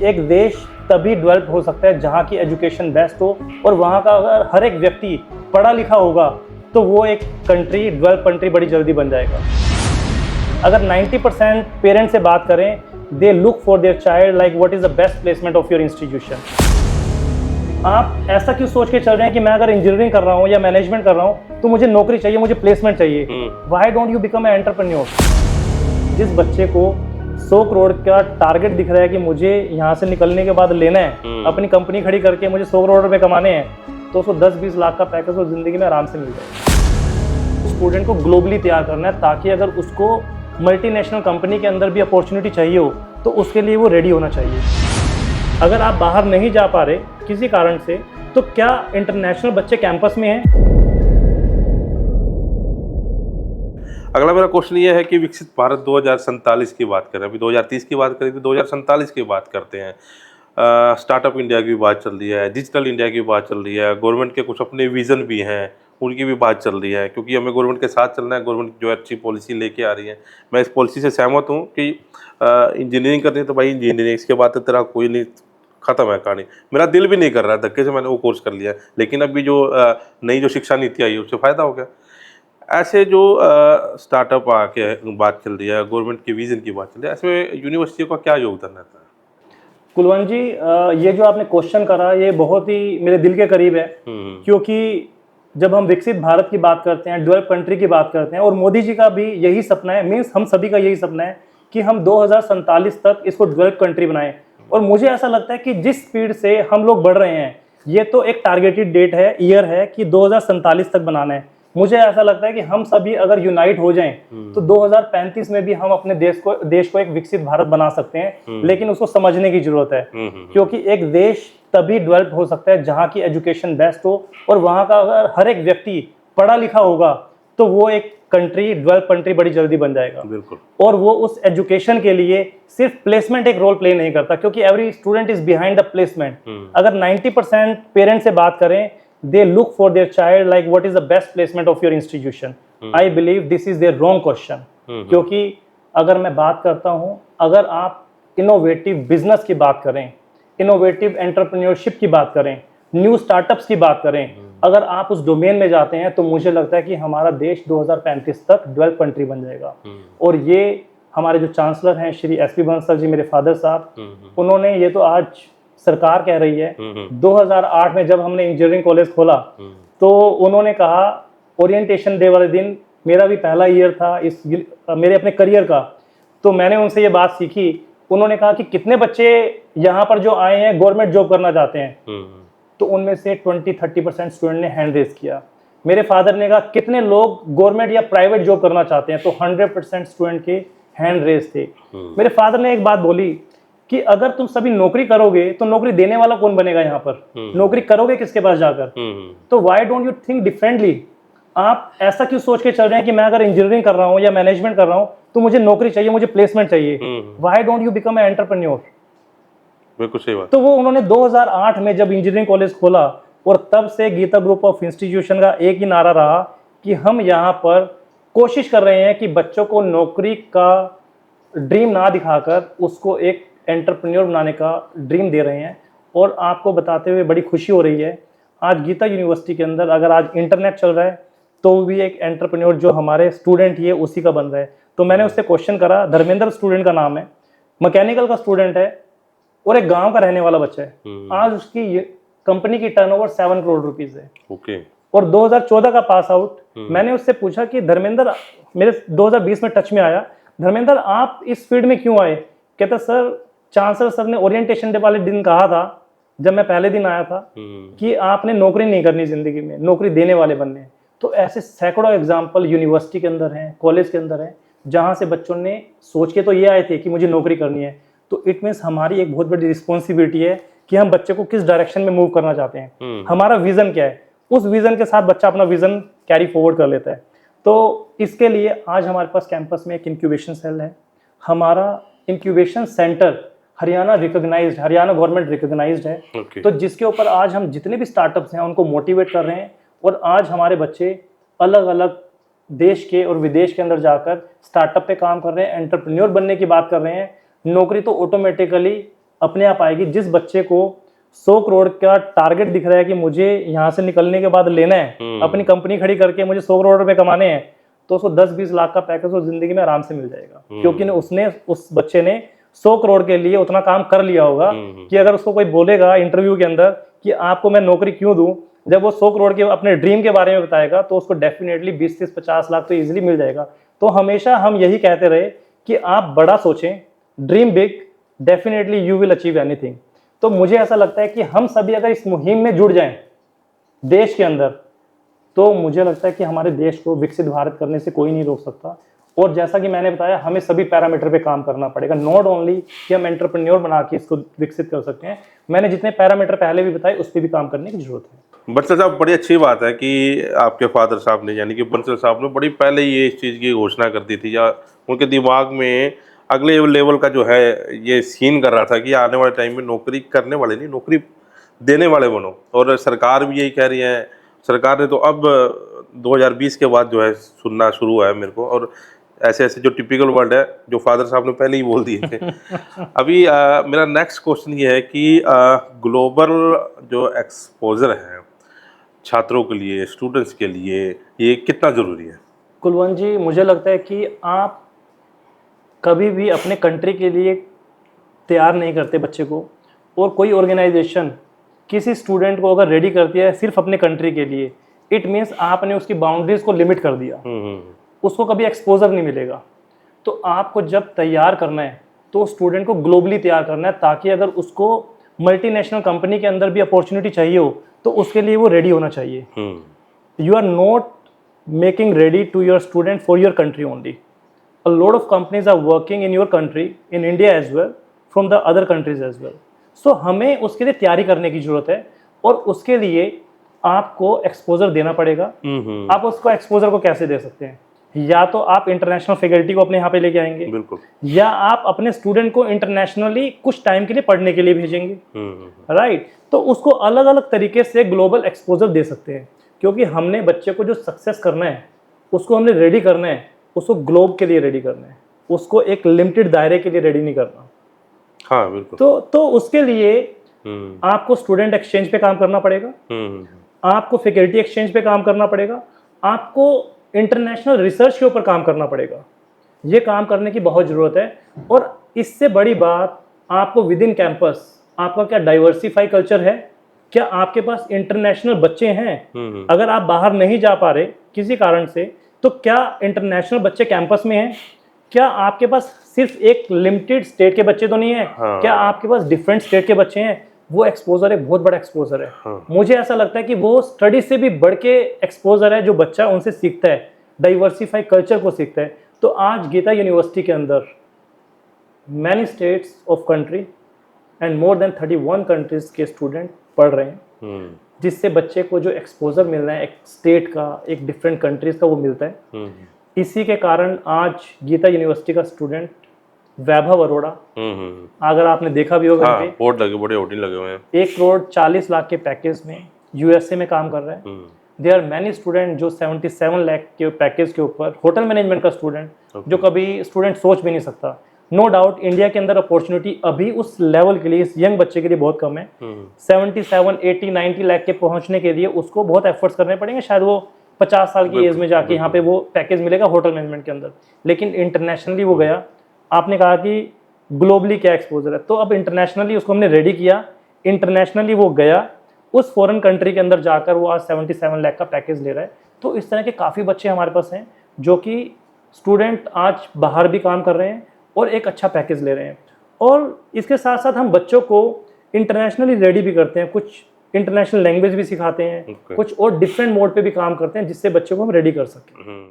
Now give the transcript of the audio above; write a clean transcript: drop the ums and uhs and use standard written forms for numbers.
एक देश तभी डेवलप हो सकता है जहाँ की एजुकेशन बेस्ट हो और वहाँ का अगर हर एक व्यक्ति पढ़ा लिखा होगा तो वो एक कंट्री डेवलप कंट्री बड़ी जल्दी बन जाएगा। अगर 90% पेरेंट्स से बात करें, they look for their child like what is the best placement of your institution. आप ऐसा क्यों सोच के चल रहे हैं कि मैं अगर इंजीनियरिंग कर रहा हूँ या मैनेजमेंट कर रहा हूँ तो मुझे नौकरी चाहिए, मुझे प्लेसमेंट चाहिए। Why don't you become a entrepreneur? जिस बच्चे को 100 करोड़ का टारगेट दिख रहा है कि मुझे यहाँ से निकलने के बाद लेना है, अपनी कंपनी खड़ी करके मुझे 100 करोड़ रुपए कमाने हैं, तो उसको 10-20 लाख का पैकेज तो जिंदगी में आराम से मिल जाए। स्टूडेंट को ग्लोबली तैयार करना है ताकि अगर उसको मल्टीनेशनल कंपनी के अंदर भी अपॉर्चुनिटी चाहिए हो तो उसके लिए वो रेडी होना चाहिए। अगर आप बाहर नहीं जा पा रहे किसी कारण से, तो क्या इंटरनेशनल बच्चे कैंपस में हैं? अगला मेरा क्वेश्चन ये है कि विकसित भारत 2047 की बात करें, अभी 2030 की बात करें तो 2047 की बात करते हैं। स्टार्टअप इंडिया की बात चल रही है, डिजिटल इंडिया की बात चल रही है, गवर्नमेंट के कुछ अपने विज़न भी हैं, उनकी भी बात चल रही है, क्योंकि हमें गवर्नमेंट के साथ चलना है। गवर्नमेंट जो अच्छी पॉलिसी लेके आ रही है, मैं इस पॉलिसी से सहमत हूँ कि इंजीनियरिंग करनी है तो भाई इंजीनियरिंग, इसके बाद तो तेरा कोई नहीं, ख़त्म है कहानी। मेरा दिल भी नहीं कर रहा है, धक्के से मैंने वो कोर्स कर लिया, लेकिन अभी जो नई जो शिक्षा नीति आई है उससे फ़ायदा हो गया। ऐसे जो स्टार्टअप आके बात चल रही है, गवर्नमेंट के विजन की बात चल रही है, ऐसे यूनिवर्सिटियों का क्या योगदान रहता है? कुलवंत जी, ये जो आपने क्वेश्चन करा ये बहुत ही मेरे दिल के करीब है, क्योंकि जब हम विकसित भारत की बात करते हैं, डेवलप कंट्री की बात करते हैं, और मोदी जी का भी यही सपना है, मीन्स हम सभी का यही सपना है कि हम 2047 तक इसको डेवलप कंट्री बनाएं। और मुझे ऐसा लगता है कि जिस स्पीड से हम लोग बढ़ रहे हैं, ये तो एक टारगेटेड डेट है, ईयर है कि 2047 तक बनाना है। मुझे ऐसा लगता है कि हम सभी अगर यूनाइट हो जाएं तो 2035 में भी हम अपने देश को एक विकसित भारत बना सकते हैं। लेकिन उसको समझने की जरूरत है, क्योंकि एक देश तभी डेवलप हो सकता है जहाँ की एजुकेशन बेस्ट हो और वहाँ का अगर हर एक व्यक्ति पढ़ा लिखा होगा तो वो एक कंट्री डेवलप कंट्री बड़ी जल्दी बन जाएगा। बिल्कुल। और वो उस एजुकेशन के लिए सिर्फ प्लेसमेंट एक रोल प्ले नहीं करता, क्योंकि every student is behind the placement. अगर 90% पेरेंट्स से बात करें, they look for their child like what is the best placement of your institution. I believe this is their wrong question. क्योंकि अगर मैं बात करता हूँ, अगर आप इनोवेटिव बिजनेस की बात करें, इनोवेटिव एंटरप्रेन्योरशिप की बात करें, न्यू स्टार्टअप्स की बात करें, अगर आप उस डोमेन में जाते हैं तो मुझे लगता है कि हमारा देश 2035 तक डेवलप कंट्री बन जाएगा। और ये हमारे जो चांसलर हैं श्री एसपी बंसल जी, मेरे फादर साहब, उन्होंने ये तो आज सरकार कह रही है। 2008 में जब हमने इंजीनियरिंग कॉलेज खोला तो उन्होंने कहा, ओरिएंटेशन डे वाले दिन मेरा भी पहला ईयर था इस मेरे अपने करियर का, तो मैंने उनसे ये बात सीखी। उन्होंने कहा कि कितने बच्चे यहाँ पर जो आए हैं गवर्नमेंट जॉब करना चाहते हैं, तो उनमें से 20-30% स्टूडेंट ने हैंड रेज किया। मेरे फादर ने कहा कितने लोग गवर्नमेंट या प्राइवेट जॉब करना चाहते हैं, तो 100% स्टूडेंट के हैंड रेज थे। मेरे फादर ने एक बात बोली कि अगर तुम सभी नौकरी करोगे तो नौकरी देने वाला कौन बनेगा यहाँ पर? नौकरी करोगे किसके पास जाकर? तो why don't you think differently? आप ऐसा क्यों सोच के चल रहे हैं कि मैं अगर इंजीनियरिंग कर रहा हूँ या मैनेजमेंट कर रहा हूँ तो मुझे नौकरी चाहिए, मुझे प्लेसमेंट चाहिए। Why don't you become a entrepreneur? बिल्कुल सही बात। तो वो उन्होंने 2008 में जब इंजीनियरिंग कॉलेज खोला, और तब से गीता ग्रुप ऑफ इंस्टीट्यूशन का एक ही नारा रहा कि हम यहाँ पर कोशिश कर रहे हैं कि बच्चों को नौकरी का ड्रीम ना दिखाकर उसको एक एंटरप्रेन्योर बनाने का ड्रीम दे रहे हैं। और आपको बताते हुए बड़ी खुशी हो रही है, आज गीता यूनिवर्सिटी के अंदर अगर आज इंटरनेट चल रहा है तो भी एक एंटरप्रेन्योर जो हमारे स्टूडेंट ही है उसी का बन रहा है। तो मैंने उससे क्वेश्चन करा, धर्मेंद्र स्टूडेंट का नाम है, मैकेनिकल का स्टूडेंट है और एक गांव का रहने वाला बच्चा है। आज उसकी कंपनी की टर्नओवर 7 करोड़ रुपीज है। और 2014 का पास आउट। मैंने उससे पूछा कि धर्मेंद्र, मेरे 2020 में टच में आया, धर्मेंद्र आप इस फील्ड में क्यों आए? कहता सर, चांसलर सर ने ओरिएंटेशन डे वाले दिन कहा था, जब मैं पहले दिन आया था, कि आपने नौकरी नहीं करनी जिंदगी में, नौकरी देने वाले बनने हैं। तो ऐसे सैकड़ों एग्जाम्पल यूनिवर्सिटी के अंदर हैं, कॉलेज के अंदर हैं, जहां से बच्चों ने सोच के तो ये आए थे कि मुझे नौकरी करनी है। तो इट मीन्स हमारी एक बहुत बड़ी रिस्पॉन्सिबिलिटी है कि हम बच्चे को किस डायरेक्शन में मूव करना चाहते हैं, हमारा विजन क्या है, उस विजन के साथ बच्चा अपना विजन कैरी फॉरवर्ड कर लेता है। तो इसके लिए आज हमारे पास कैंपस में एक इंक्यूबेशन सेल है। हमारा incubation centre Haryana recognised, Haryana government recognised है। तो जिसके ऊपर आज हम जितने भी स्टार्टअप्स हैं उनको मोटिवेट कर रहे हैं। और आज हमारे बच्चे अलग अलग देश के और विदेश के अंदर जाकर स्टार्टअप पे काम कर रहे हैं, एंटरप्रेन्योर बनने की बात कर रहे हैं। नौकरी तो ऑटोमेटिकली अपने आप आएगी। जिस बच्चे को 100 करोड़ का टारगेट दिख रहा है कि मुझे यहाँ से निकलने के बाद लेना है, अपनी कंपनी खड़ी करके मुझे 100 करोड़ रुपए कमाने हैं, तो उसको 10-20 लाख का पैकेज उस जिंदगी में आराम से मिल जाएगा, क्योंकि उस बच्चे ने 100 करोड़ के लिए उतना काम कर लिया होगा कि अगर उसको कोई बोलेगा इंटरव्यू के अंदर कि आपको मैं नौकरी क्यों दूं, जब वो 100 करोड़ के अपने ड्रीम के बारे में बताएगा तो उसको डेफिनेटली 20-30-50 लाख तो इजीली मिल जाएगा। तो हमेशा हम यही कहते रहे कि आप बड़ा सोचें, dream big, definitely you will achieve anything. तो मुझे ऐसा लगता है कि हम सभी अगर इस मुहिम में जुड़ जाएं देश के अंदर, तो मुझे लगता है कि हमारे देश को विकसित भारत करने से कोई नहीं रोक सकता। और जैसा कि मैंने बताया, हमें सभी पैरामीटर पे काम करना पड़ेगा, नॉट ओनली कि हम एंटरप्रेन्योर बना के इसको विकसित कर सकते हैं। मैंने जितने पैरामीटर पहले भी बताए उस पर भी काम करने की जरूरत है। बंसल साहब, बड़ी अच्छी बात है कि आपके फादर साहब ने, यानी कि बंसल साहब ने बड़ी पहले ये इस चीज़ की घोषणा कर दी थी, या उनके दिमाग में अगले लेवल का जो है ये सीन कर रहा था कि आने वाले टाइम में नौकरी करने वाले नहीं, नौकरी देने वाले बनो। और सरकार भी यही कह रही है। सरकार ने तो अब 2020 के बाद जो है सुनना शुरू हुआ है मेरे को, और ऐसे ऐसे जो टिपिकल वर्ड है जो फादर साहब ने पहले ही बोल दिए थे। अभी मेरा नेक्स्ट क्वेश्चन ये है कि ग्लोबल जो एक्सपोजर है छात्रों के लिए, स्टूडेंट्स के लिए, ये कितना ज़रूरी है? कुलवंत जी, मुझे लगता है कि आप कभी भी अपने कंट्री के लिए तैयार नहीं करते बच्चे को, और कोई ऑर्गेनाइजेशन किसी स्टूडेंट को अगर रेडी करती है सिर्फ अपने कंट्री के लिए, इट मीन्स आपने उसकी बाउंड्रीज को लिमिट कर दिया, उसको कभी एक्सपोजर नहीं मिलेगा। तो आपको जब तैयार करना है तो स्टूडेंट को ग्लोबली तैयार करना है, ताकि अगर उसको मल्टीनेशनल कंपनी के अंदर भी अपॉर्चुनिटी चाहिए हो तो उसके लिए वो रेडी होना चाहिए। You are not making ready to your student for your country only. A lot of companies are working in your country, in India as well, from the other countries as well. So हमें उसके लिए तैयारी करने की जरूरत है, और उसके लिए आपको एक्सपोजर देना पड़ेगा। आप उसको एक्सपोजर को कैसे दे सकते हैं? या तो आप इंटरनेशनल फैकल्टी को अपने यहाँ पे लेके आएंगे, बिल्कुल, या आप अपने स्टूडेंट को इंटरनेशनली कुछ टाइम के लिए पढ़ने के लिए भेजेंगे, राइट? तो उसको अलग अलग तरीके से ग्लोबल एक्सपोजर दे सकते हैं, क्योंकि हमने बच्चे को जो सक्सेस करना है उसको हमने रेडी करना है, उसको ग्लोब के लिए रेडी करना है, उसको एक लिमिटेड दायरे के लिए रेडी नहीं करना। हाँ, बिल्कुल। तो उसके लिए आपको स्टूडेंट एक्सचेंज पे काम करना पड़ेगा, आपको फैकल्टी एक्सचेंज पे काम करना पड़ेगा, आपको इंटरनेशनल रिसर्च के ऊपर काम करना पड़ेगा। ये काम करने की बहुत ज़रूरत है। और इससे बड़ी बात, आपको विद इन कैंपस आपका क्या डाइवर्सिफाई कल्चर है? क्या आपके पास इंटरनेशनल बच्चे हैं? अगर आप बाहर नहीं जा पा रहे किसी कारण से, तो क्या इंटरनेशनल बच्चे कैंपस में हैं? क्या आपके पास सिर्फ एक लिमिटेड स्टेट के बच्चे तो नहीं है? क्या आपके पास डिफरेंट स्टेट के बच्चे हैं? वो एक्सपोजर एक बहुत बड़ा एक्सपोजर है। मुझे ऐसा लगता है कि वो स्टडी से भी बढ़ के एक्सपोजर है जो बच्चा उनसे सीखता है, डाइवर्सिफाई कल्चर को सीखता है। तो आज गीता यूनिवर्सिटी के अंदर many states of country and more than 31 countries के स्टूडेंट पढ़ रहे हैं, जिससे बच्चे को जो एक्सपोजर मिल रहा है एक स्टेट का, एक डिफरेंट कंट्रीज का, वो मिलता है। इसी के कारण आज गीता यूनिवर्सिटी का स्टूडेंट वैभव अरोड़ा, अगर आपने देखा भी होगा, बोर्ड लगे, बड़े होर्डिंग लगे हुए हैं, 1 करोड़ 40 लाख के पैकेज में यूएसए में काम कर रहे हैं। देयर आर मैनी स्टूडेंट जो 77 लाख के पैकेज के ऊपर, होटल मैनेजमेंट का स्टूडेंट, जो कभी स्टूडेंट सोच भी नहीं सकता। नो डाउट इंडिया के अंदर अपॉर्चुनिटी अभी उस लेवल के लिए, इस यंग बच्चे के लिए बहुत कम है। 77, 80, 90 लाख के पहुंचने के लिए उसको बहुत एफर्ट्स करने पड़ेंगे, शायद वो 50 साल की एज में जाके यहाँ पे वो पैकेज मिलेगा होटल मैनेजमेंट के अंदर। लेकिन इंटरनेशनली वो गया। आपने कहा कि ग्लोबली क्या एक्सपोजर है, तो अब इंटरनेशनली उसको हमने रेडी किया, इंटरनेशनली वो गया, उस फॉरेन कंट्री के अंदर जाकर वो आज 77 लाख का पैकेज ले रहा है। तो इस तरह के काफ़ी बच्चे हमारे पास हैं जो कि स्टूडेंट आज बाहर भी काम कर रहे हैं और एक अच्छा पैकेज ले रहे हैं। और इसके साथ साथ हम बच्चों को इंटरनेशनली रेडी भी करते हैं, कुछ इंटरनेशनल लैंग्वेज भी सिखाते हैं, कुछ और डिफरेंट मोड पे भी काम करते हैं, जिससे बच्चों को हम रेडी कर सकें।